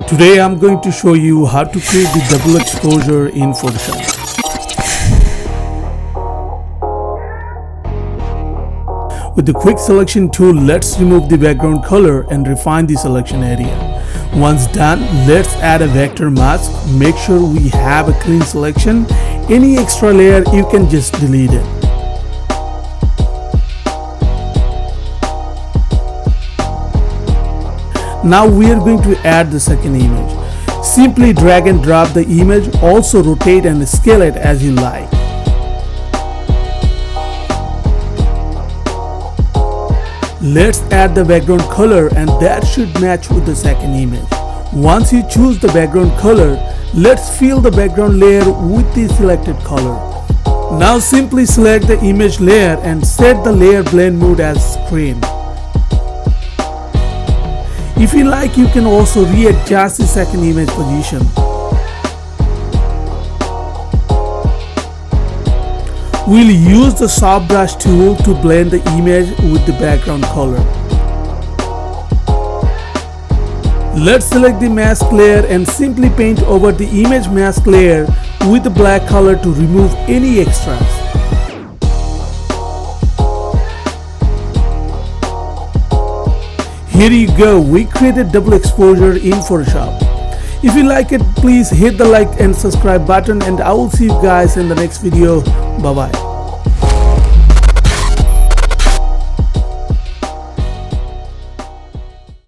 Today I'm going to show you how to create the double exposure in Photoshop. With the quick selection tool, let's remove the background color and refine the selection area. Once done, let's add a vector mask. Make sure we have a clean selection. Any extra layer, you can just delete it. Now we are going to add the second image. Simply drag and drop the image, also rotate and scale it as you like. Let's add the background color, and that should match with the second image. Once you choose the background color, let's fill the background layer with the selected color. Now simply select the image layer and set the layer blend mode as screen. If you like, you can also readjust the second image position. We'll use the soft brush tool to blend the image with the background color. Let's select the mask layer and simply paint over the image mask layer with the black color to remove any extras. Here you go, we created double exposure in Photoshop. If you like it, please hit the like and subscribe button, and I will see you guys in the next video. Bye bye.